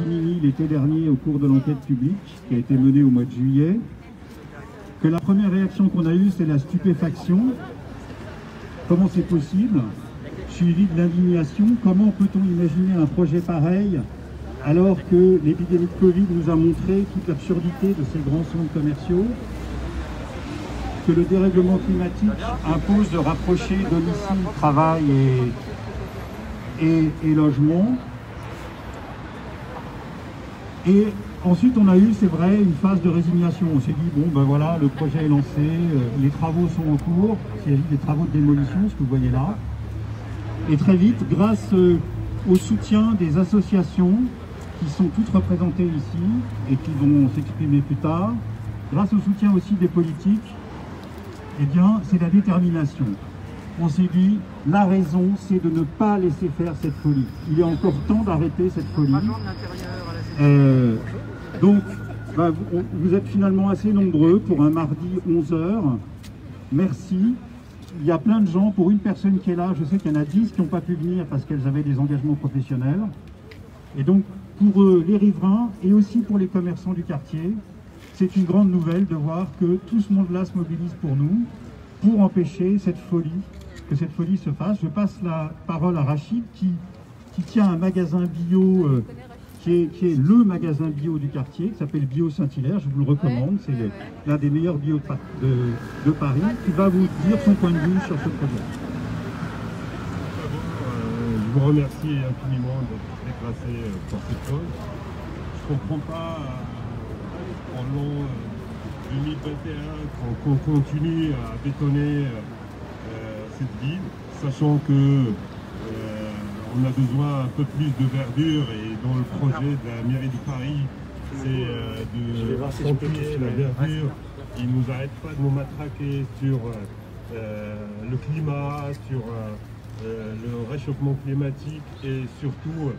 catimini l'été dernier au cours de l'enquête publique qui a été menée au mois de juillet, que la première réaction qu'on a eue, c'est la stupéfaction. Comment c'est possible? Suivi de l'indignation. Comment peut-on imaginer un projet pareil alors que l'épidémie de Covid nous a montré toute l'absurdité de ces grands centres commerciaux, que le dérèglement climatique impose de rapprocher domicile, travail et logement. Et ensuite, on a eu, c'est vrai, une phase de résignation. On s'est dit, bon, ben voilà, le projet est lancé, les travaux sont en cours, il s'agit des travaux de démolition, ce que vous voyez là. Et très vite, grâce au soutien des associations qui sont toutes représentées ici et qui vont s'exprimer plus tard, grâce au soutien aussi des politiques, eh bien, c'est la détermination. On s'est dit, la raison, c'est de ne pas laisser faire cette folie. Il est encore temps d'arrêter cette folie. Donc, vous êtes finalement assez nombreux pour un mardi 11 h. Merci. Il y a plein de gens, pour une personne qui est là, je sais qu'il y en a 10 qui n'ont pas pu venir parce qu'elles avaient des engagements professionnels. Et donc, pour les riverains et aussi pour les commerçants du quartier, c'est une grande nouvelle de voir que tout ce monde-là se mobilise pour nous, pour empêcher cette folie, que cette folie se fasse. Je passe la parole à Rachid qui tient un magasin bio, qui est le magasin bio du quartier, qui s'appelle Bio Saint-Hilaire, je vous le recommande, c'est l'un des meilleurs bio de Paris, qui va vous dire son point de vue sur ce projet. Je vous remercie infiniment d'être déplacé pour cette cause. Je ne comprends pas pendant 2021 qu'on continue à bétonner cette ville, sachant que on a besoin un peu plus de verdure et dans le projet de la mairie de Paris, c'est de continuer la verdure. Ils ne nous arrêtent pas de nous matraquer sur le climat, sur le réchauffement climatique et surtout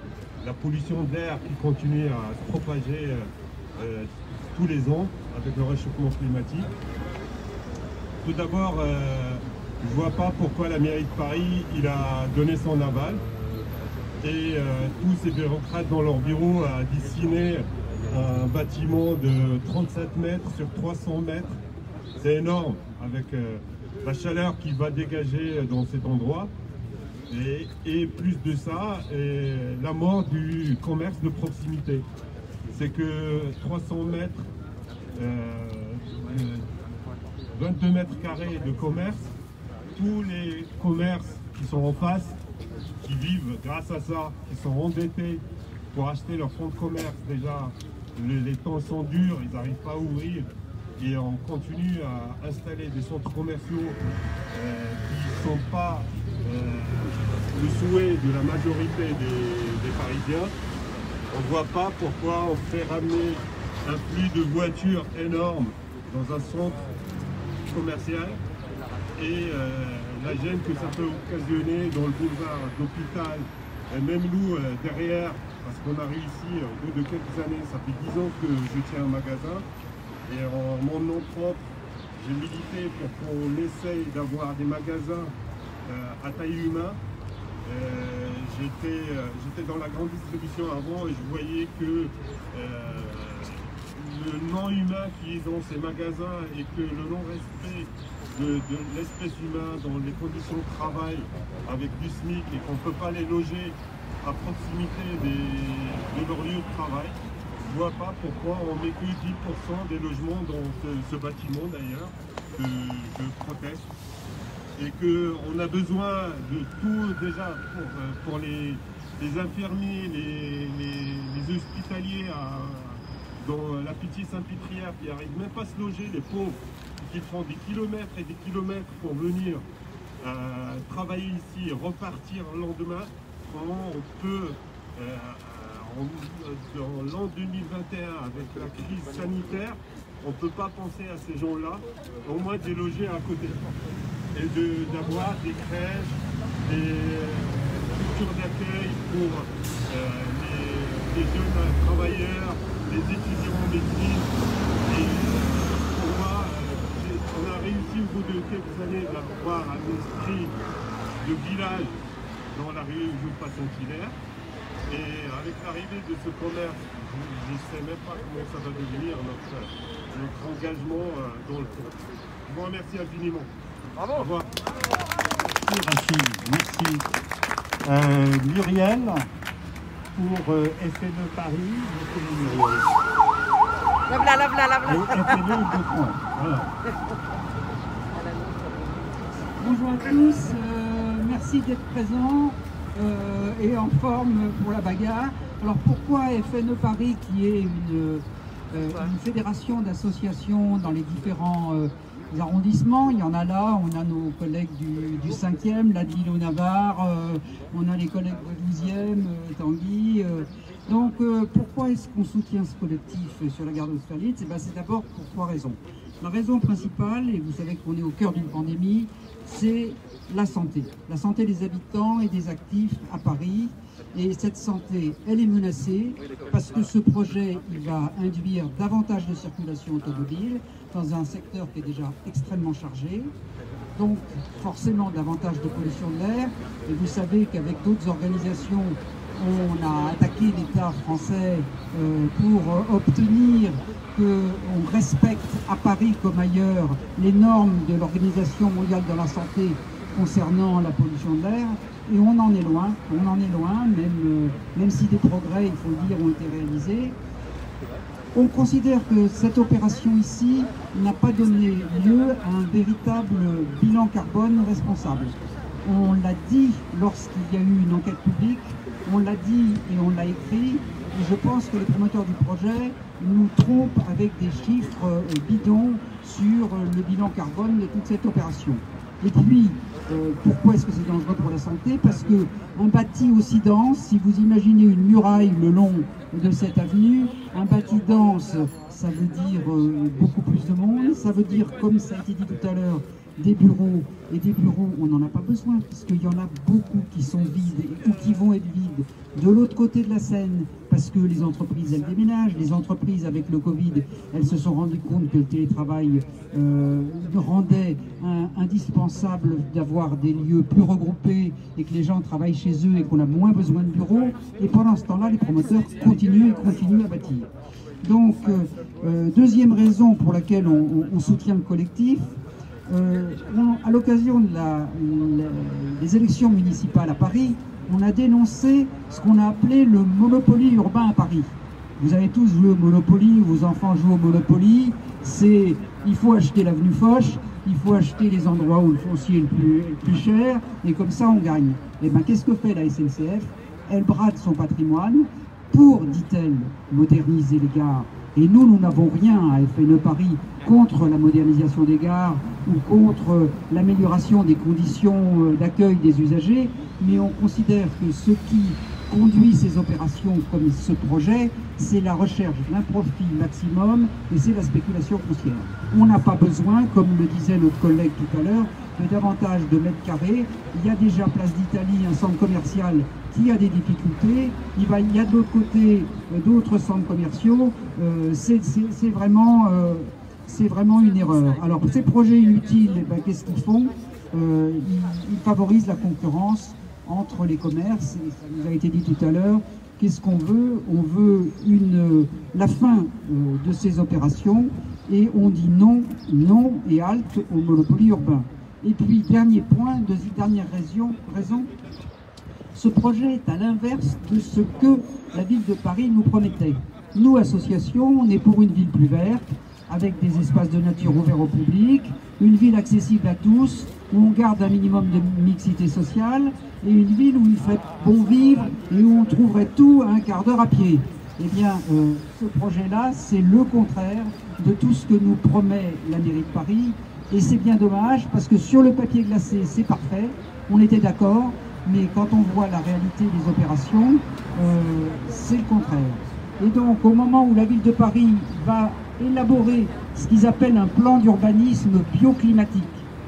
la pollution de l'air qui continue à se propager tous les ans avec le réchauffement climatique. Tout d'abord, je ne vois pas pourquoi la mairie de Paris a donné son aval et tous ces bureaucrates dans leur bureau a dessiné un bâtiment de 37 mètres sur 300 mètres. C'est énorme avec la chaleur qu'il va dégager dans cet endroit. Et plus de ça, la mort du commerce de proximité. C'est que 300 mètres, 22 mètres carrés de commerce, tous les commerces qui sont en face, qui vivent grâce à ça, qui sont endettés pour acheter leur fonds de commerce, déjà les temps sont durs, ils n'arrivent pas à ouvrir et on continue à installer des centres commerciaux qui ne sont pas le souhait de la majorité des Parisiens. On ne voit pas pourquoi on fait ramener un flux de voitures énorme dans un centre commercial et la gêne que ça peut occasionner dans le boulevard d'Hôpital, et même nous derrière, parce qu'on a réussi au bout de quelques années, ça fait 10 ans que je tiens un magasin et en mon nom propre, j'ai milité pour qu'on essaye d'avoir des magasins à taille humaine. J'étais dans la grande distribution avant et je voyais que le non-humain qui est dans ces magasins et que le non-respect de l'espèce humaine dans les conditions de travail avec du SMIC et qu'on ne peut pas les loger à proximité de leur lieu de travail. Je ne vois pas pourquoi on met que 10% des logements dans ce bâtiment d'ailleurs, que je proteste. Et qu'on a besoin de tout déjà pour les infirmiers, les hospitaliers dans la Pitié-Saint-Pytrière qui n'arrivent même pas à se loger, les pauvres qui font des kilomètres et des kilomètres pour venir travailler ici et repartir le lendemain. Comment on peut, dans l'an 2021, avec la crise sanitaire, on ne peut pas penser à ces gens-là, au moins de les loger à côté. Et d'avoir des crèches, des structures d'accueil pour les jeunes travailleurs, les étudiants en médecine. Et pour moi, on a réussi au bout de quelques années d'avoir un esprit de village dans la rue Jules Saint-Hilaire. Et avec l'arrivée de ce commerce, je ne sais même pas comment ça va devenir notre engagement dans le temps. Je vous remercie infiniment. Bravo. Au revoir. Merci Rachid, merci. Muriel, pour FNE Paris, Muriel. La v'là. FNE Île-de-France, voilà. Bonjour à tous, merci d'être présents et en forme pour la bagarre. Alors pourquoi FNE Paris, qui est une fédération d'associations dans les différents arrondissements? Il y en a là, on a nos collègues du 5e, là de l'île au Navarre, on a les collègues du 12e, Tanguy. Donc pourquoi est-ce qu'on soutient ce collectif sur la gare d'Austerlitz? C'est d'abord pour 3 raisons. La raison principale, et vous savez qu'on est au cœur d'une pandémie, c'est la santé des habitants et des actifs à Paris. Et cette santé, elle est menacée parce que ce projet, il va induire davantage de circulation automobile dans un secteur qui est déjà extrêmement chargé. Donc forcément davantage de pollution de l'air. Et vous savez qu'avec d'autres organisations, on a attaqué l'État français pour obtenir qu'on respecte à Paris comme ailleurs les normes de l'Organisation mondiale de la santé concernant la pollution de l'air. Et on en est loin, même si des progrès, il faut le dire, ont été réalisés. On considère que cette opération ici n'a pas donné lieu à un véritable bilan carbone responsable. On l'a dit lorsqu'il y a eu une enquête publique, on l'a dit et on l'a écrit, et je pense que les promoteurs du projet nous trompent avec des chiffres bidons sur le bilan carbone de toute cette opération. Et puis, pourquoi est-ce que c'est dangereux pour la santé? Parce qu'un bâti aussi dense, si vous imaginez une muraille le long de cette avenue, un bâti dense, ça veut dire beaucoup plus de monde, ça veut dire, comme ça a été dit tout à l'heure, des bureaux, et des bureaux, on n'en a pas besoin, puisqu'il y en a beaucoup qui sont vides ou qui vont être vides de l'autre côté de la Seine, parce que les entreprises, elles déménagent. Les entreprises, avec le Covid, elles se sont rendues compte que le télétravail rendait indispensable d'avoir des lieux plus regroupés et que les gens travaillent chez eux et qu'on a moins besoin de bureaux. Et pendant ce temps-là, les promoteurs continuent à bâtir. Donc, deuxième raison pour laquelle on soutient le collectif, à l'occasion des élections municipales à Paris, on a dénoncé ce qu'on a appelé le Monopoly urbain à Paris. Vous avez tous joué au Monopoly, vos enfants jouent au Monopoly. Il faut acheter l'avenue Foch, il faut acheter les endroits où le foncier est le plus cher, et comme ça on gagne. Et bien qu'est-ce que fait la SNCF? Elle brade son patrimoine pour, dit-elle, moderniser les gares. Et nous n'avons rien à FNE Paris contre la modernisation des gares ou contre l'amélioration des conditions d'accueil des usagers, mais on considère que ce qui conduit ces opérations comme ce projet, c'est la recherche d'un profit maximum et c'est la spéculation foncière. On n'a pas besoin, comme le disait notre collègue tout à l'heure, de davantage de mètres carrés. Il y a déjà Place d'Italie, un centre commercial qui a des difficultés. Il y a de l'autre côté d'autres centres commerciaux. C'est vraiment une erreur. Alors ces projets inutiles, qu'est-ce qu'ils font? Ils favorisent la concurrence entre les commerces, et ça nous a été dit tout à l'heure. Qu'est-ce qu'on veut? On veut la fin de ces opérations, et on dit non et halte au monopoly urbain. Et puis, dernier point, dernière raison, ce projet est à l'inverse de ce que la ville de Paris nous promettait. Nous, associations, on est pour une ville plus verte, avec des espaces de nature ouverts au public, une ville accessible à tous, où on garde un minimum de mixité sociale, et une ville où il ferait bon vivre et où on trouverait tout à un quart d'heure à pied. Eh bien, ce projet-là, c'est le contraire de tout ce que nous promet la mairie de Paris, et c'est bien dommage, parce que sur le papier glacé, c'est parfait, on était d'accord, mais quand on voit la réalité des opérations, c'est le contraire. Et donc, au moment où la ville de Paris va élaborer ce qu'ils appellent un plan d'urbanisme bioclimatique,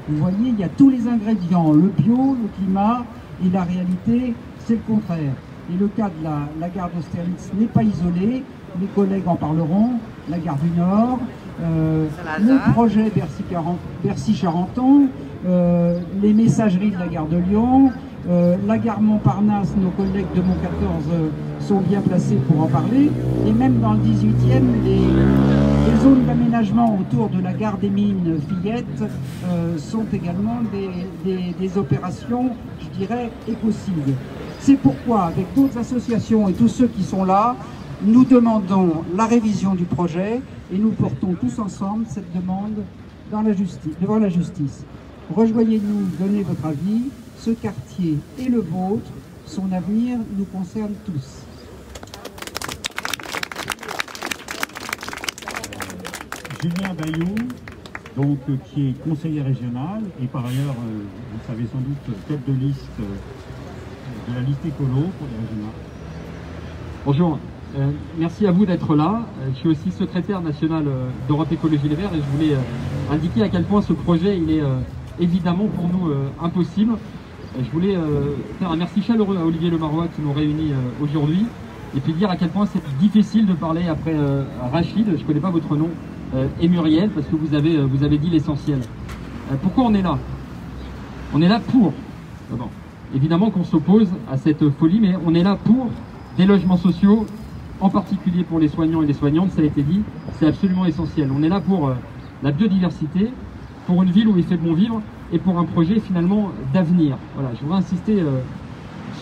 vous voyez, il y a tous les ingrédients, le bio, le climat, et la réalité, c'est le contraire. Et le cas de la gare d'Austerlitz n'est pas isolé, mes collègues en parleront, la gare du Nord, le projet Bercy-Charenton, les messageries de la gare de Lyon, La gare Montparnasse, nos collègues de Mont 14 sont bien placés pour en parler. Et même dans le 18e, les zones d'aménagement autour de la gare des Mines Fillette sont également des opérations, je dirais, écocides. C'est pourquoi, avec d'autres associations et tous ceux qui sont là, nous demandons la révision du projet et nous portons tous ensemble cette demande devant la justice. Rejoignez-nous, donnez votre avis. Ce quartier est le vôtre, son avenir nous concerne tous. Julien Bayou, donc, qui est conseiller régional et par ailleurs, vous savez sans doute, tête de liste de la liste écolo pour les régionales. Bonjour, merci à vous d'être là. Je suis aussi secrétaire national d'Europe Écologie Les Verts et je voulais indiquer à quel point ce projet il est évidemment pour nous impossible. Je voulais faire un merci chaleureux à Olivier Lemarois qui nous réunit aujourd'hui et puis dire à quel point c'est difficile de parler après Rachid, je ne connais pas votre nom, et Muriel, parce que vous avez dit l'essentiel. Pourquoi on est là? On est là pour, d'abord, évidemment qu'on s'oppose à cette folie, mais on est là pour des logements sociaux, en particulier pour les soignants et les soignantes, ça a été dit, c'est absolument essentiel. On est là pour la biodiversité, pour une ville où il fait bon vivre, et pour un projet finalement d'avenir. Voilà, je voudrais insister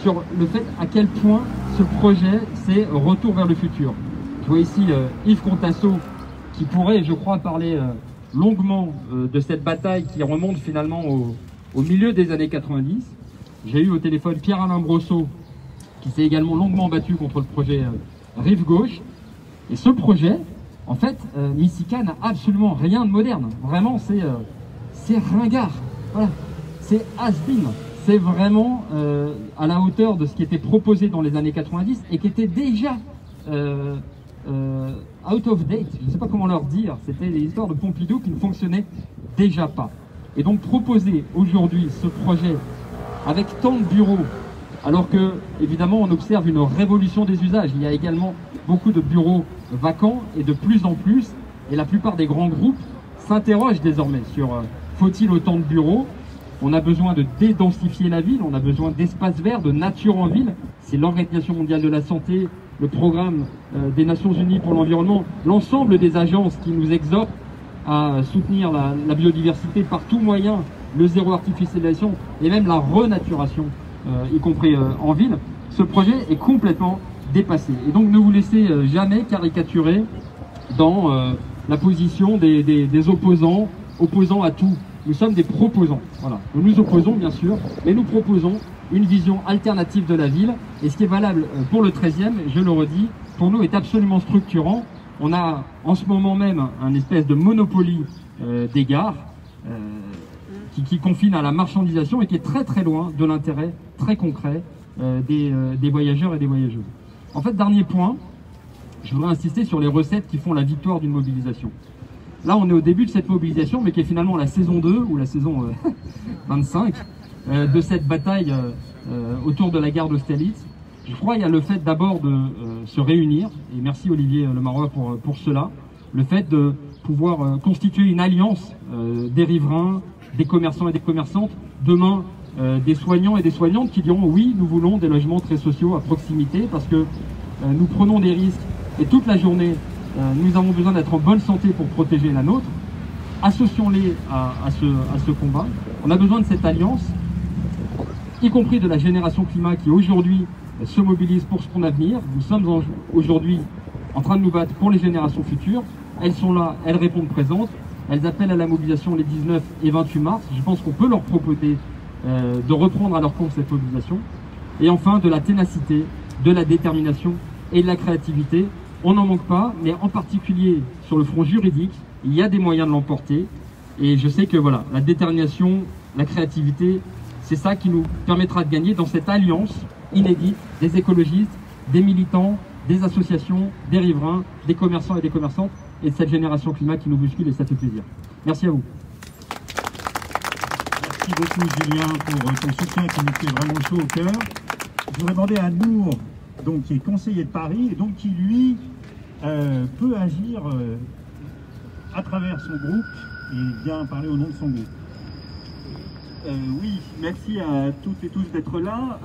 sur le fait à quel point ce projet c'est retour vers le futur. Je vois ici Yves Contasso qui pourrait, je crois, parler longuement de cette bataille qui remonte finalement au milieu des années 90. J'ai eu au téléphone Pierre-Alain Brosseau qui s'est également longuement battu contre le projet Rive Gauche. Et ce projet, en fait, Missika n'a absolument rien de moderne. Vraiment, c'est ringard. Voilà, c'est has-been, c'est vraiment à la hauteur de ce qui était proposé dans les années 90 et qui était déjà out of date, je ne sais pas comment leur dire, c'était les histoires de Pompidou qui ne fonctionnaient déjà pas. Et donc proposer aujourd'hui ce projet avec tant de bureaux, alors que évidemment on observe une révolution des usages, il y a également beaucoup de bureaux vacants et de plus en plus, et la plupart des grands groupes s'interrogent désormais sur faut-il autant de bureaux? On a besoin de dédensifier la ville, on a besoin d'espaces verts, de nature en ville. C'est l'Organisation mondiale de la santé, le programme des Nations Unies pour l'environnement, l'ensemble des agences qui nous exhortent à soutenir la biodiversité par tout moyen, le zéro artificialisation et même la renaturation, y compris en ville. Ce projet est complètement dépassé. Et donc ne vous laissez jamais caricaturer dans la position des opposants à tout. Nous sommes des proposants. Voilà. Nous nous opposons bien sûr, mais nous proposons une vision alternative de la ville. Et ce qui est valable pour le 13e, je le redis, pour nous est absolument structurant. On a en ce moment même un espèce de monopoly des gares qui confine à la marchandisation et qui est très très loin de l'intérêt très concret des voyageurs et des voyageuses. En fait, dernier point, je voudrais insister sur les recettes qui font la victoire d'une mobilisation. Là, on est au début de cette mobilisation, mais qui est finalement la saison 2 ou la saison 25 de cette bataille autour de la gare d'Austerlitz. Je crois qu'il y a le fait d'abord de se réunir, et merci Olivier Lemarois pour cela, le fait de pouvoir constituer une alliance des riverains, des commerçants et des commerçantes, demain des soignants et des soignantes qui diront oui, nous voulons des logements très sociaux à proximité parce que nous prenons des risques et toute la journée nous avons besoin d'être en bonne santé pour protéger la nôtre. Associons-les à ce combat. On a besoin de cette alliance, y compris de la génération climat qui aujourd'hui se mobilise pour son avenir. Nous sommes aujourd'hui en train de nous battre pour les générations futures. Elles sont là, elles répondent présentes. Elles appellent à la mobilisation les 19 et 28 mars. Je pense qu'on peut leur proposer de reprendre à leur compte cette mobilisation. Et enfin, de la ténacité, de la détermination et de la créativité. On n'en manque pas, mais en particulier sur le front juridique, il y a des moyens de l'emporter. Et je sais que voilà, la détermination, la créativité, c'est ça qui nous permettra de gagner dans cette alliance inédite des écologistes, des militants, des associations, des riverains, des commerçants et des commerçantes, et de cette génération climat qui nous bouscule, et ça fait plaisir. Merci à vous. Merci beaucoup Julien pour ton soutien qui nous fait vraiment chaud au cœur. Je voudrais demander à Nour, donc, qui est conseiller de Paris, et donc qui lui peut agir à travers son groupe et vient parler au nom de son groupe. Oui, merci à toutes et tous d'être là.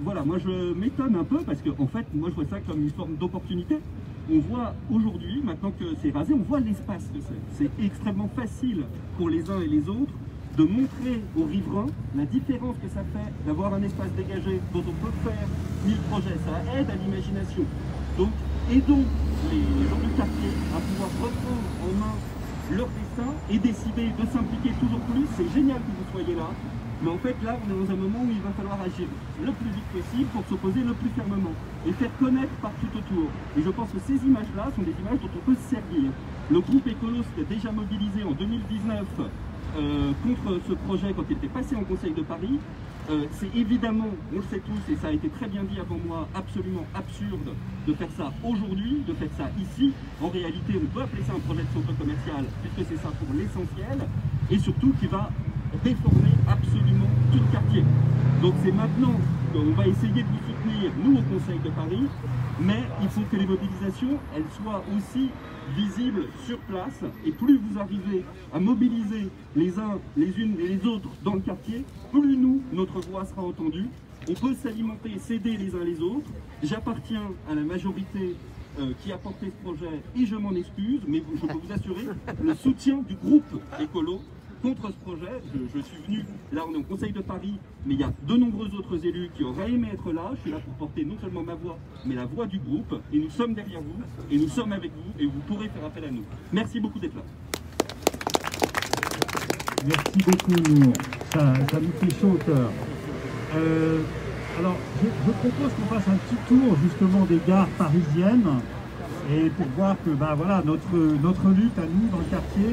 Voilà, moi je m'étonne un peu parce que en fait, moi je vois ça comme une forme d'opportunité. On voit aujourd'hui, maintenant que c'est rasé, on voit l'espace que c'est. C'est extrêmement facile pour les uns et les autres de montrer aux riverains la différence que ça fait d'avoir un espace dégagé dont on peut faire 1000 projets. Ça aide à l'imagination. Donc, aidons les gens du quartier à pouvoir reprendre en main leur destin et décider de s'impliquer toujours plus. C'est génial que vous soyez là, mais en fait là on est dans un moment où il va falloir agir le plus vite possible pour s'opposer le plus fermement et faire connaître partout autour. Et je pense que ces images-là sont des images dont on peut se servir. Le groupe Écolo s'était déjà mobilisé en 2019 contre ce projet quand il était passé en Conseil de Paris. C'est évidemment, on le sait tous, et ça a été très bien dit avant moi, absolument absurde de faire ça aujourd'hui, de faire ça ici. En réalité, on peut appeler ça un projet de centre commercial, puisque c'est ça pour l'essentiel, et surtout qui va déformer absolument tout le quartier. Donc c'est maintenant qu'on va essayer de vous soutenir, nous au Conseil de Paris, mais il faut que les mobilisations, elles soient aussi visibles sur place, et plus vous arrivez à mobiliser les uns, les unes et les autres dans le quartier, plus nous, notre voix sera entendue. On peut s'alimenter et s'aider les uns les autres. J'appartiens à la majorité qui a porté ce projet et je m'en excuse, mais je peux vous assurer le soutien du groupe Écolo contre ce projet. Je suis venu, là on est au Conseil de Paris, mais il y a de nombreux autres élus qui auraient aimé être là. Je suis là pour porter non seulement ma voix, mais la voix du groupe, et nous sommes derrière vous, et nous sommes avec vous, et vous pourrez faire appel à nous. Merci beaucoup d'être là. Merci beaucoup, Nour. Ça nous fait chaud au cœur. Alors, je propose qu'on fasse un petit tour justement des gares parisiennes et pour voir que voilà, notre lutte à nous dans le quartier,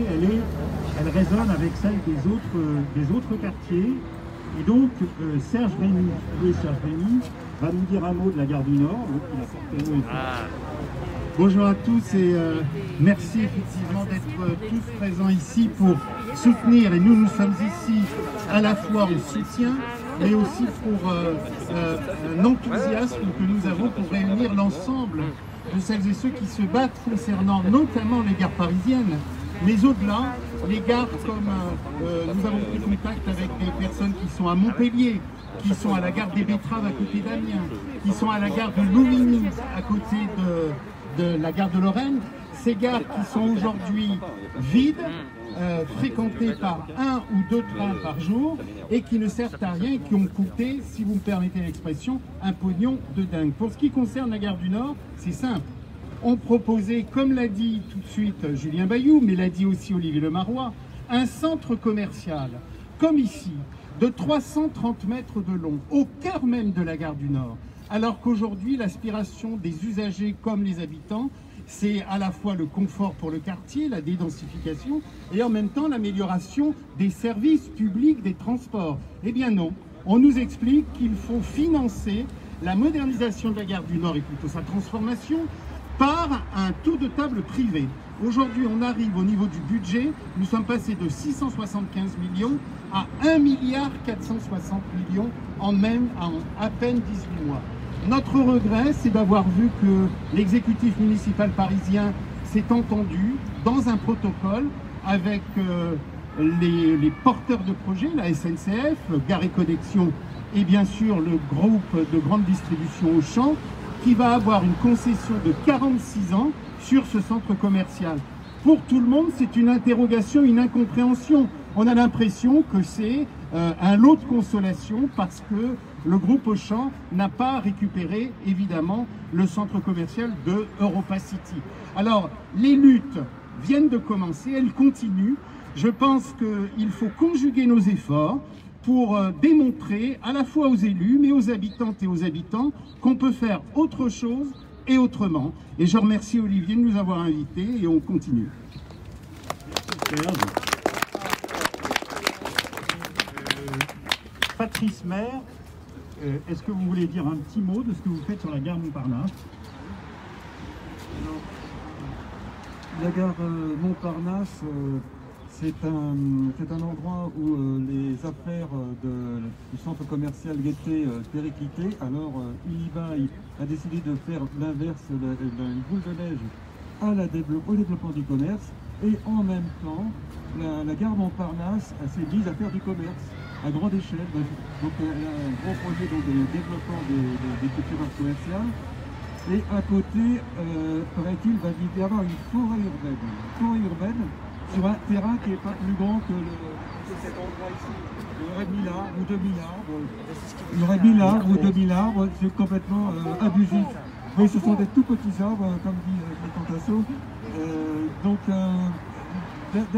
elle résonne avec celle des autres quartiers. Et donc, Serge Rémy va nous dire un mot de la gare du Nord. Donc, il a porté haut et fort. Bonjour à tous et merci effectivement d'être tous présents ici pour soutenir, et nous sommes ici à la fois en soutien mais aussi pour un enthousiasme que nous avons pour réunir l'ensemble de celles et ceux qui se battent concernant notamment les gares parisiennes, mais au-delà, les gares comme nous avons pris contact avec des personnes qui sont à Montpellier, qui sont à la gare des Betteraves à côté d'Amiens, qui sont à la gare de Louvigny à côté de la gare de Lorraine, ces gares qui sont aujourd'hui vides, fréquentées par 1 ou 2 trains par jour et qui ne servent à rien et qui ont coûté, si vous me permettez l'expression, un pognon de dingue. Pour ce qui concerne la gare du Nord, c'est simple. On proposait, comme l'a dit tout de suite Julien Bayou, mais l'a dit aussi Olivier Lemarois, un centre commercial, comme ici, de 330 mètres de long, au cœur même de la gare du Nord. Alors qu'aujourd'hui, l'aspiration des usagers comme les habitants, c'est à la fois le confort pour le quartier, la dédensification, et en même temps l'amélioration des services publics, des transports. Eh bien non, on nous explique qu'il faut financer la modernisation de la gare du Nord et plutôt sa transformation par un tour de table privé. Aujourd'hui, on arrive au niveau du budget, nous sommes passés de 675 millions à 1,460 milliard en à peine 18 mois. Notre regret, c'est d'avoir vu que l'exécutif municipal parisien s'est entendu dans un protocole avec les porteurs de projets, la SNCF, Gare et Connexion et bien sûr le groupe de grande distribution Auchan, qui va avoir une concession de 46 ans sur ce centre commercial. Pour tout le monde, c'est une interrogation, une incompréhension. On a l'impression que c'est un lot de consolation parce que le groupe Auchan n'a pas récupéré, évidemment, le centre commercial de Europa City. Alors, les luttes viennent de commencer, elles continuent. Je pense qu'il faut conjuguer nos efforts pour démontrer à la fois aux élus, mais aux habitantes et aux habitants, qu'on peut faire autre chose et autrement. Et je remercie Olivier de nous avoir invités et on continue. Patrice Maire, est-ce que vous voulez dire un petit mot de ce que vous faites sur la gare Montparnasse? La gare Montparnasse, c'est un endroit où les affaires du centre commercial étaient périclitées. Alors Unibail a décidé de faire l'inverse, une boule de neige au développement du commerce. Et en même temps, la gare Montparnasse s'est mise à faire du commerce. à grande échelle. Donc un gros projet donc, de développement des cultures commerciales. Et à côté, paraît-il, va y avoir une forêt urbaine sur un terrain qui n'est pas plus grand que cet endroit ici. Il y aurait 1000 arbres ou 2000 arbres. Il y aurait 1000 arbres ou 2000 arbres, c'est complètement abusif. Oui, ce sont des tout petits arbres, comme dit les Tasso.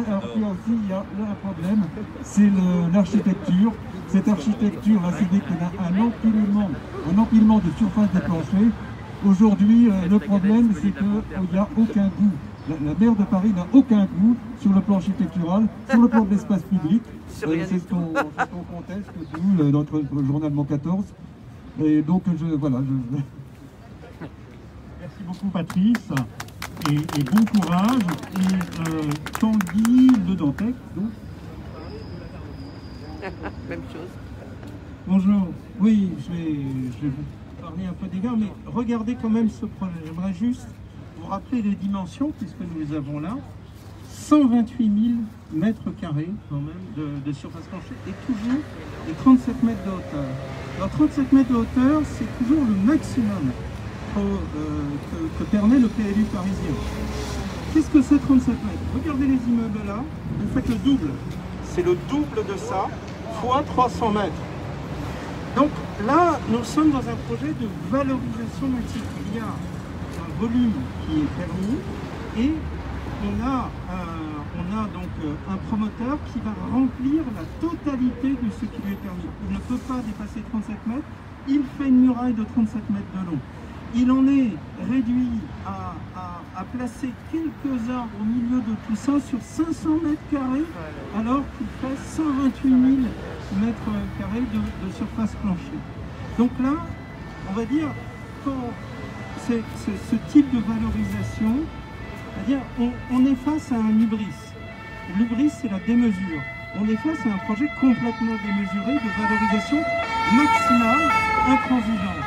Alors puis aussi, il y a là un problème, c'est l'architecture. Cette architecture, là, c'est qu'on a un empilement de surface des planchers. Aujourd'hui, le problème, c'est qu'il n'y a aucun goût. La maire de Paris n'a aucun goût sur le plan architectural, sur le plan de l'espace public. C'est ce qu'on conteste, nous, dans notre journal Mon 14. Et donc, voilà. Merci beaucoup, Patrice. Et bon courage. Et Tanguy de Dantec, donc. Même chose. Bonjour. Oui, je vais vous parler un peu des gars, mais regardez quand même ce projet. J'aimerais juste vous rappeler les dimensions, puisque nous les avons là. 128 000 mètres carrés quand même de surface planchée et toujours les 37 mètres de hauteur. Alors 37 mètres de hauteur, c'est toujours le maximum que permet le PLU parisien. Qu'est-ce que c'est 37 mètres? Regardez les immeubles là, vous faites le double. C'est le double de ça, fois 300 mètres. Donc là, nous sommes dans un projet de valorisation maximale. Il y a un volume qui est permis et on a donc un promoteur qui va remplir la totalité de ce qui lui est permis. Il ne peut pas dépasser 37 mètres, il fait une muraille de 37 mètres de long. Il en est réduit à placer quelques arbres au milieu de tout ça sur 500 mètres carrés, alors qu'il fait 128 000 mètres carrés de surface planchée. Donc là, on va dire, quand c'est ce type de valorisation, c'est-à-dire on est face à un hubris. L'hubris, c'est la démesure. On est face à un projet complètement démesuré de valorisation maximale, intransigeante.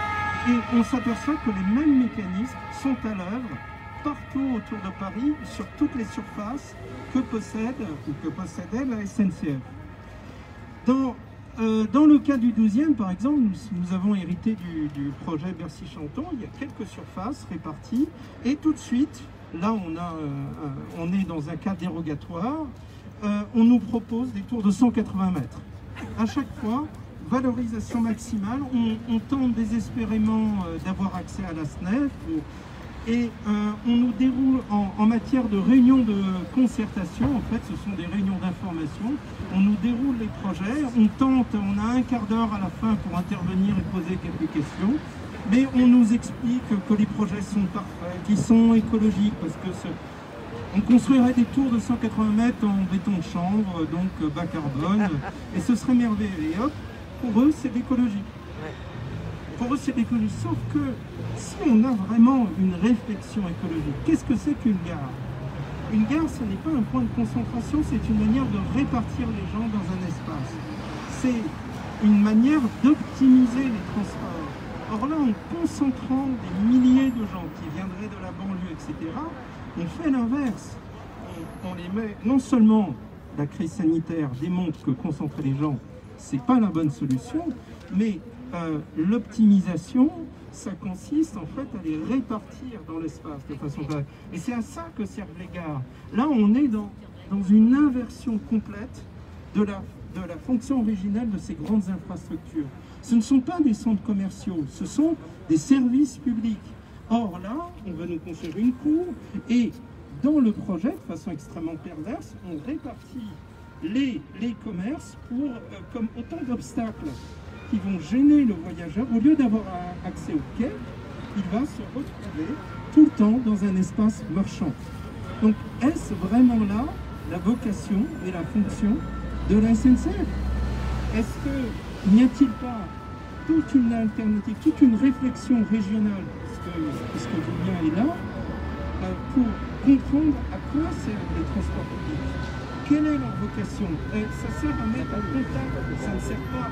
Et on s'aperçoit que les mêmes mécanismes sont à l'œuvre partout autour de Paris, sur toutes les surfaces que possède ou que possédait la SNCF. Dans le cas du 12e, par exemple, nous avons hérité du projet Bercy-Chanton. Il y a quelques surfaces réparties et tout de suite, là on est dans un cas dérogatoire, on nous propose des tours de 180 mètres. À chaque fois, valorisation maximale, on tente désespérément d'avoir accès à la SNEF et on nous déroule en matière de réunions de concertation, en fait ce sont des réunions d'information, on nous déroule les projets, on a un quart d'heure à la fin pour intervenir et poser quelques questions, mais on nous explique que les projets sont parfaits, qu'ils sont écologiques, parce que on construirait des tours de 180 mètres en béton de chanvre, donc bas carbone, et ce serait merveilleux. Et hop, pour eux, c'est l'écologie. Pour eux, c'est l'écologie. Sauf que si on a vraiment une réflexion écologique, qu'est-ce que c'est qu'une gare? Une gare, ce n'est pas un point de concentration, c'est une manière de répartir les gens dans un espace. C'est une manière d'optimiser les transports. Or là, en concentrant des milliers de gens qui viendraient de la banlieue, etc., on fait l'inverse. On les met, non seulement la crise sanitaire démontre que concentrer les gens, c'est pas la bonne solution, mais l'optimisation, ça consiste en fait à les répartir dans l'espace de façon claire. Et c'est à ça que servent les gares. Là, on est dans une inversion complète de la fonction originelle de ces grandes infrastructures. Ce ne sont pas des centres commerciaux, ce sont des services publics. Or là, on va nous construire une cour et dans le projet, de façon extrêmement perverse, on répartit les commerces comme autant d'obstacles qui vont gêner le voyageur. Au lieu d'avoir accès au quai, il va se retrouver tout le temps dans un espace marchand. Donc est-ce vraiment là la vocation et la fonction de la SNCF? Est-ce qu'il n'y a-t-il pas toute une alternative, toute une réflexion régionale, puisque Julien est là, pour comprendre à quoi servent les transports publics? Quelle est leur vocation? Ça sert à mettre en contact, ça ne sert pas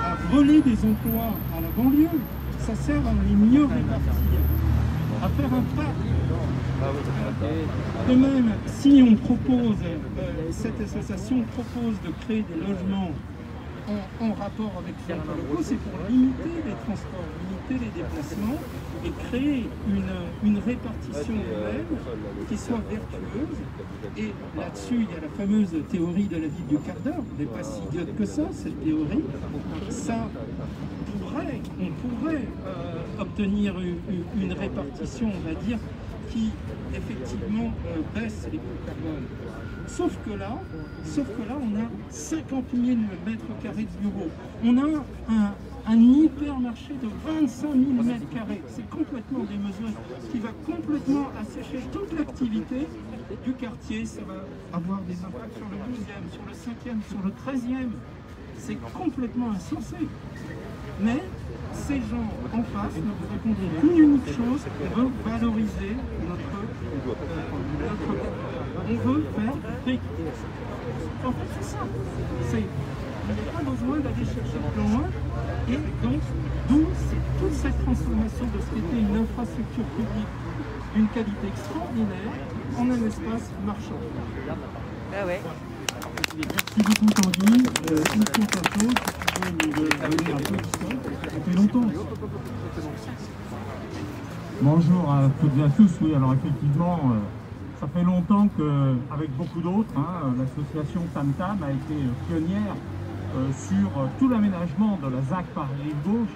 à voler des emplois à la banlieue, ça sert à les mieux répartir, à faire un pas. De même, si on propose, cette association propose de créer des logements en rapport avec l'emploi locaux, c'est pour limiter les transports, limiter les déplacements et créer une répartition humaine qui soit vertueuse. Et là-dessus, il y a la fameuse théorie de la ville du quart d'heure. Elle n'est pas si idiote que ça, cette théorie. Ça on pourrait obtenir une répartition, on va dire, qui effectivement baisse les coûts de carbone. Sauf que là, on a 50 000 mètres carrés de bureaux. On a un hypermarché de 25 000 mètres carrés. C'est complètement démesuré, ce qui va complètement assécher toute l'activité du quartier. Ça va avoir des impacts sur le 12e, sur le 5e, sur le 13e. C'est complètement insensé. Mais ces gens en face ne vous répondront qu'une unique chose: on veut valoriser notre on veut faire du fric. En fait, c'est ça. Il n'y a pas besoin d'aller chercher plus loin. Et donc, d'où toute cette transformation de ce qui était une infrastructure publique d'une qualité extraordinaire en un espace marchand. Ah ouais. Merci beaucoup Tanguy. Une autre chose, nous venir un peu d'histoire. Ça fait longtemps. Bonjour à toutes et à tous. Oui, alors effectivement, ça fait longtemps qu'avec beaucoup d'autres, l'association Tam Tam a été pionnière sur tout l'aménagement de la ZAC Paris-Rive-Gauche.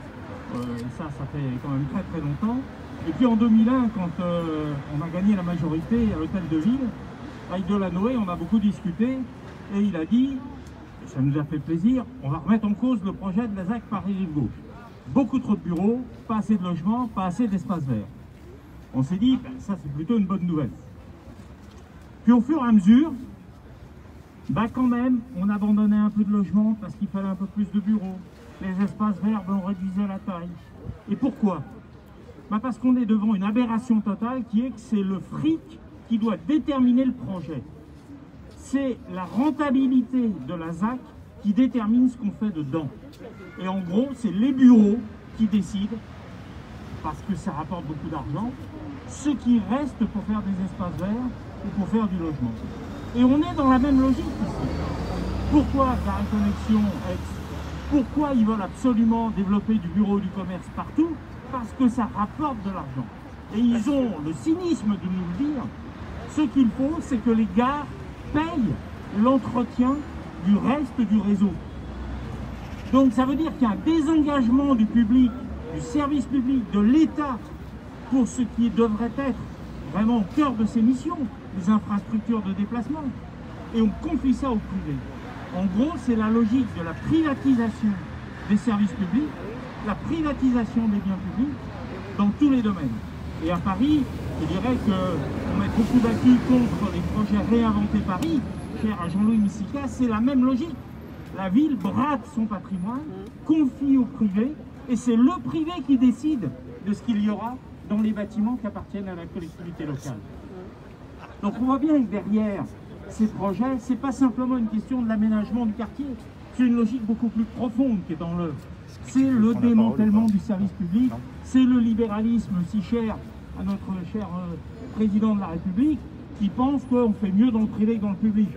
Ça fait quand même très très longtemps. Et puis en 2001, quand on a gagné la majorité à l'hôtel de ville, avec Delanoë, on a beaucoup discuté et il a dit, et ça nous a fait plaisir, on va remettre en cause le projet de la ZAC Paris-Rive-Gauche. Beaucoup trop de bureaux, pas assez de logements, pas assez d'espace vert. On s'est dit, ben, ça c'est plutôt une bonne nouvelle. Puis au fur et à mesure, ben, quand même, on abandonnait un peu de logements parce qu'il fallait un peu plus de bureaux. Les espaces verts, ben, on réduisait la taille. Et pourquoi? Ben, parce qu'on est devant une aberration totale qui est que c'est le fric qui doit déterminer le projet. C'est la rentabilité de la ZAC qui détermine ce qu'on fait dedans. Et en gros, c'est les bureaux qui décident, parce que ça rapporte beaucoup d'argent, ce qui reste pour faire des espaces verts ou pour faire du logement. Et on est dans la même logique ici. Pourquoi la Reconnexion Aix? Pourquoi ils veulent absolument développer du bureau et du commerce partout? Parce que ça rapporte de l'argent. Et ils ont le cynisme de nous le dire. Ce qu'il faut, c'est que les gares payent l'entretien du reste du réseau. Donc ça veut dire qu'il y a un désengagement du public, du service public, de l'État, pour ce qui devrait être vraiment au cœur de ses missions, les infrastructures de déplacement. Et on confie ça au privé. En gros, c'est la logique de la privatisation des services publics, la privatisation des biens publics dans tous les domaines. Et à Paris, je dirais qu'on met beaucoup d'acquis contre les projets Réinventer Paris, cher à Jean-Louis Missica, c'est la même logique. La ville brade son patrimoine, confie au privé, et c'est le privé qui décide de ce qu'il y aura dans les bâtiments qui appartiennent à la collectivité locale. Donc on voit bien que derrière ces projets, c'est pas simplement une question de l'aménagement du quartier, c'est une logique beaucoup plus profonde qui est dans l'œuvre. C'est le démantèlement du service public, c'est le libéralisme si cher à notre cher président de la République, qui pense qu'on fait mieux dans le privé que dans le public.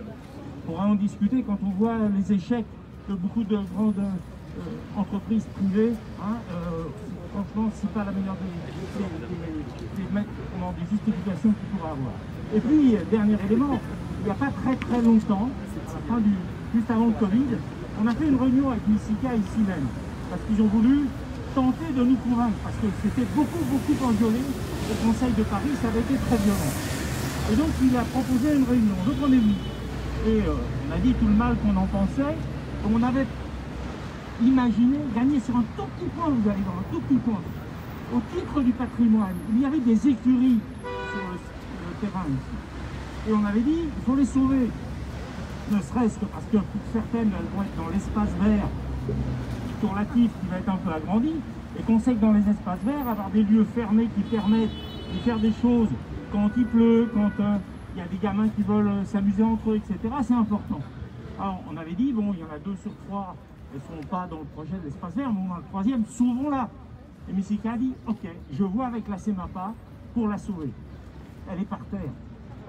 On pourra en discuter quand on voit les échecs de beaucoup de grandes entreprises privées. Franchement, c'est pas la meilleure des justifications qu'il pourra avoir. Et puis, dernier élément, il n'y a pas très longtemps, à la fin juste avant le Covid, on a fait une réunion avec Missica ici même, parce qu'ils ont voulu tenter de nous convaincre, parce que c'était beaucoup engueulé au Conseil de Paris, ça avait été très violent. Et donc il a proposé une réunion, donc on est venu. Et on a dit tout le mal qu'on en pensait, on avait imaginé gagner sur un tout petit point, vous allez voir, un tout petit point. Au titre du patrimoine, il y avait des écuries sur le terrain ici. Et on avait dit, il faut les sauver. Ne serait-ce que parce que pour certaines, elles vont être dans l'espace vert tourlatif qui va être un peu agrandi, et qu'on sait que dans les espaces verts, avoir des lieux fermés qui permettent de faire des choses quand il pleut, quand il y a des gamins qui veulent s'amuser entre eux, etc., c'est important. Alors on avait dit, bon, il y en a 2 sur 3, elles ne sont pas dans le projet de l'espace vert, mais on a le 3e, sauvons-la. Et Missica a dit, ok, je vois avec la CEMAPA pour la sauver. Elle est par terre,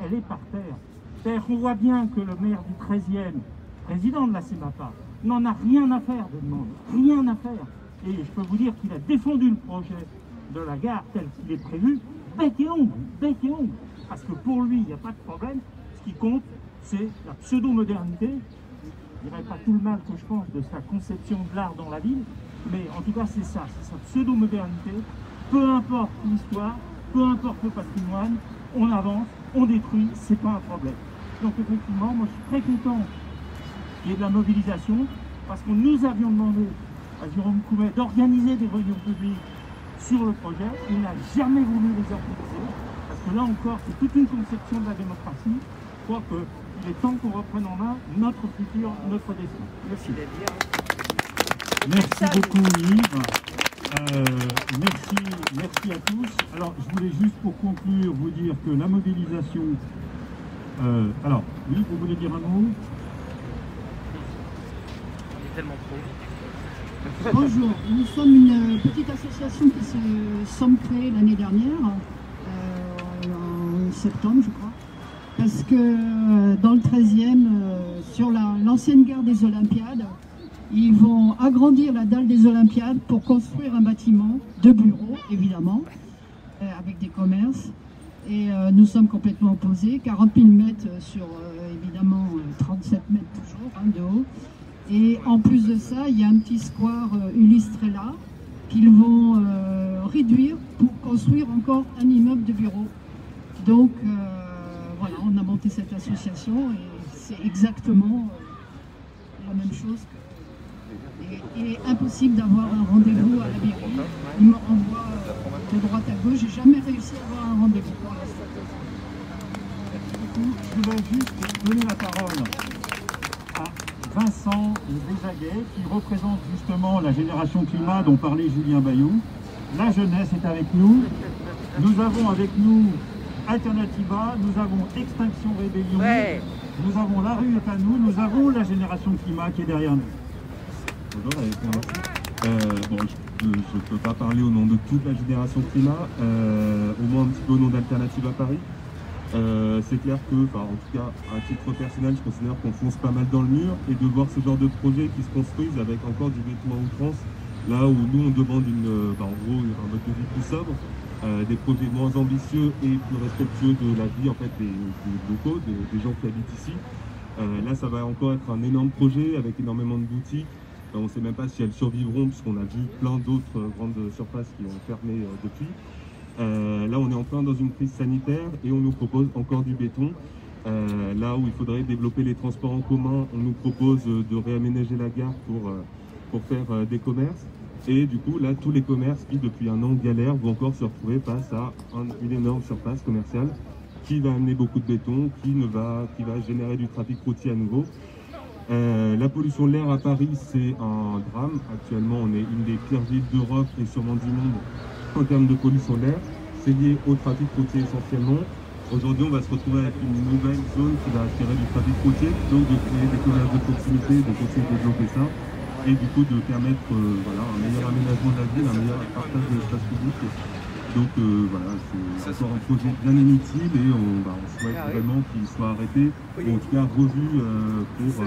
elle est par terre. C'est-à-dire qu'on voit bien que le maire du 13e, président de la CEMAPA, n'en a rien à faire de demande, rien à faire. Et je peux vous dire qu'il a défendu le projet de la gare tel qu'il est prévu, bec et ongle, parce que pour lui, il n'y a pas de problème. Ce qui compte, c'est la pseudo-modernité. Je ne dirais pas tout le mal que je pense de sa conception de l'art dans la ville, mais en tout cas c'est ça, c'est sa pseudo-modernité. Peu importe l'histoire, peu importe le patrimoine, on avance, on détruit, c'est pas un problème. Donc effectivement, moi je suis très content qu'il y ait de la mobilisation, parce que nous avions demandé à Jérôme Coumet d'organiser des réunions publiques sur le projet. Il n'a jamais voulu les organiser, parce que là encore, c'est toute une conception de la démocratie. Je crois qu'il est temps qu'on reprenne en main notre futur, notre destin. Merci. Merci beaucoup Yves. Merci à tous. Alors je voulais juste pour conclure vous dire que la mobilisation... alors, oui, vous voulez dire un mot? On est tellement pro. Bonjour, nous sommes une petite association qui se sommes créée l'année dernière, en septembre je crois, parce que dans le 13e, sur l'ancienne gare des Olympiades, ils vont agrandir la dalle des Olympiades pour construire un bâtiment de bureaux, évidemment, avec des commerces. Et nous sommes complètement opposés, 40 000 mètres sur évidemment 37 mètres toujours de haut. Et en plus de ça, il y a un petit square Ulysse Trella qu'ils vont réduire pour construire encore un immeuble de bureaux. Donc voilà, on a monté cette association et c'est exactement la même chose que... Il est impossible d'avoir un rendez-vous à la mairie. Ils me renvoient de droite à gauche. J'ai jamais réussi à avoir un rendez-vous. Je vais juste donner la parole à Vincent Desjaguet, qui représente justement la génération climat dont parlait Julien Bayou. La jeunesse est avec nous. Nous avons avec nous Alternativa, nous avons Extinction Rébellion, ouais. Nous avons La rue est à nous, nous avons la génération climat qui est derrière nous. Bonjour, je ne peux pas parler au nom de toute la génération climat, au moins un petit peu au nom d'Alternativa Paris. C'est clair que, en tout cas, à titre personnel, je considère qu'on fonce pas mal dans le mur, et de voir ce genre de projet qui se construisent avec encore du béton à outrance, là où nous on demande en gros un mode de vie plus sobre, des projets moins ambitieux et plus respectueux de la vie en fait, des locaux, des gens qui habitent ici. Là ça va encore être un énorme projet avec énormément de boutiques. On ne sait même pas si elles survivront puisqu'on a vu plein d'autres grandes surfaces qui ont fermé depuis. Là on est en plein dans une crise sanitaire et on nous propose encore du béton. Là où il faudrait développer les transports en commun, on nous propose de réaménager la gare pour faire des commerces. Et du coup là tous les commerces qui depuis un an galèrent vont encore se retrouver face à une énorme surface commerciale qui va amener beaucoup de béton, qui va générer du trafic routier à nouveau. La pollution de l'air à Paris, c'est un drame. Actuellement, on est une des pires villes d'Europe et sûrement du monde en termes de pollution de l'air. C'est lié au trafic routier essentiellement. Aujourd'hui, on va se retrouver avec une nouvelle zone qui va attirer du trafic routier, donc de créer des commerces de proximité, de continuer de développer ça, et du coup de permettre un meilleur aménagement de la ville, un meilleur partage de l'espace public. Donc voilà, c'est encore un projet bien inutile et on souhaite vraiment qu'il soit arrêté, ou en tout cas revu pour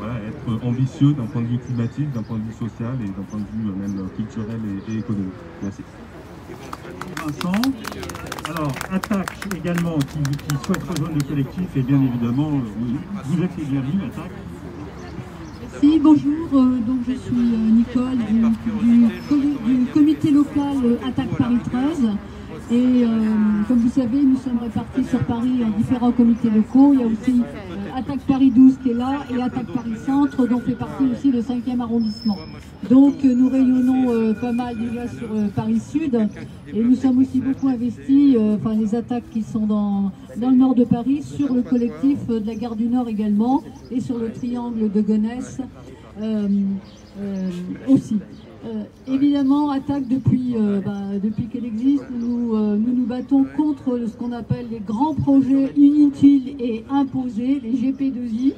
être ambitieux d'un point de vue climatique, d'un point de vue social et d'un point de vue même culturel et économique. Merci. Vincent, alors Attaque également qui souhaite rejoindre le collectif et bien évidemment vous êtes les bienvenus, Attaque. Merci, bonjour, donc je suis Nicole du comité local Attaque Paris 13 et comme vous savez nous sommes répartis sur Paris en différents comités locaux. Il y a aussi Attaque Paris 12 qui est là et Attaque Paris Centre dont fait partie aussi le 5e arrondissement. Donc nous rayonnons pas mal déjà sur Paris Sud et nous sommes aussi beaucoup investis, les attaques qui sont dans le nord de Paris, sur le collectif de la gare du Nord également et sur le triangle de Gonesse aussi. Évidemment, Attaque, depuis qu'elle existe, nous battons contre ce qu'on appelle les grands projets inutiles et imposés, les GP2I.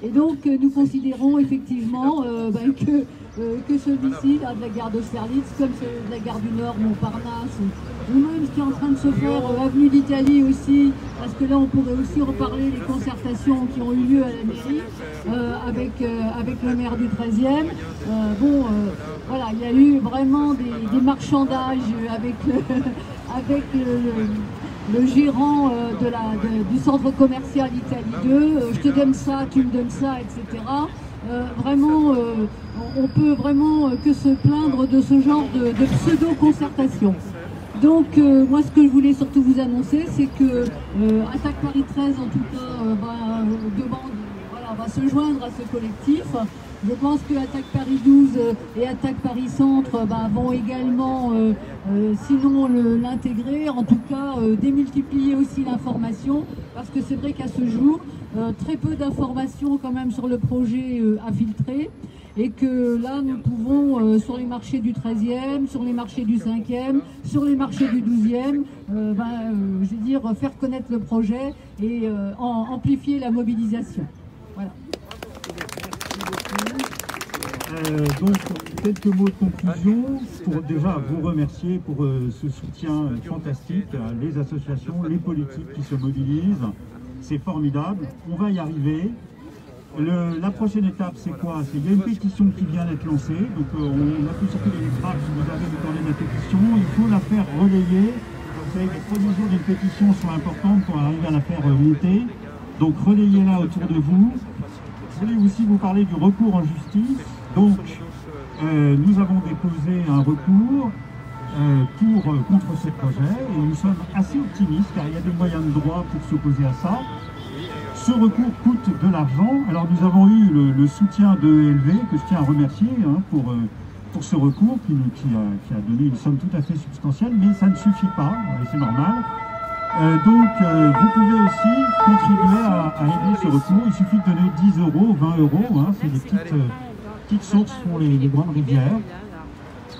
Et donc, nous considérons effectivement que que celui-ci, là, de la gare d'Austerlitz, comme celui de la gare du Nord, Montparnasse, ou même ce qui est en train de se faire avenue d'Italie aussi, parce que là on pourrait aussi reparler des concertations qui ont eu lieu à la mairie avec le maire du 13e. Voilà, il y a eu vraiment des marchandages avec le gérant du centre commercial Italie 2, je te donne ça, tu me donnes ça, etc. Vraiment, on peut vraiment que se plaindre de ce genre de pseudo-concertation. Donc moi ce que je voulais surtout vous annoncer, c'est que Attaque Paris 13 en tout cas va se joindre à ce collectif. Je pense que Attaque Paris 12 et Attaque Paris Centre vont également, sinon l'intégrer, en tout cas démultiplier aussi l'information, parce que c'est vrai qu'à ce jour, très peu d'informations quand même sur le projet à filtrer, et que là nous pouvons, sur les marchés du 13e, sur les marchés du 5e, sur les marchés du 12e, je veux dire, faire connaître le projet et amplifier la mobilisation. Voilà. Donc, quelques mots de conclusion pour déjà vous remercier pour ce soutien fantastique, les associations, les politiques qui se mobilisent. C'est formidable, on va y arriver. La prochaine étape, c'est quoi? Il y a une pétition qui vient d'être lancée, donc on a pu circuler les tracts, vous avez les coordonnées de la pétition, il faut la faire relayer. Vous savez que les premiers jours d'une pétition sont importants pour arriver à la faire monter, donc relayez-la autour de vous. Je voulais aussi vous parler du recours en justice. Donc, nous avons déposé un recours contre ce projet et nous sommes assez optimistes car il y a des moyens de droit pour s'opposer à ça. Ce recours coûte de l'argent. Alors nous avons eu le soutien de ELV que je tiens à remercier pour ce recours qui a donné une somme tout à fait substantielle, mais ça ne suffit pas, c'est normal. Donc vous pouvez aussi contribuer à aider ce recours. Il suffit de donner 10 €, 20 €, c'est des petites sources pour les grandes rivières.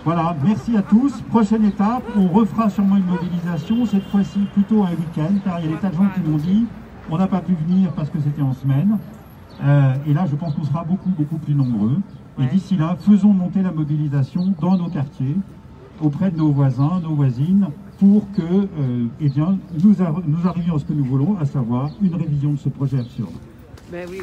Voilà, merci à tous. Prochaine étape, on refera sûrement une mobilisation, cette fois-ci plutôt un week-end, car il y a des tas de gens qui m'ont dit on n'a pas pu venir parce que c'était en semaine. Et là, je pense qu'on sera beaucoup plus nombreux. Et d'ici là, faisons monter la mobilisation dans nos quartiers, auprès de nos voisins, nos voisines, pour que nous arrivions à ce que nous voulons, à savoir une révision de ce projet absurde. Ben oui.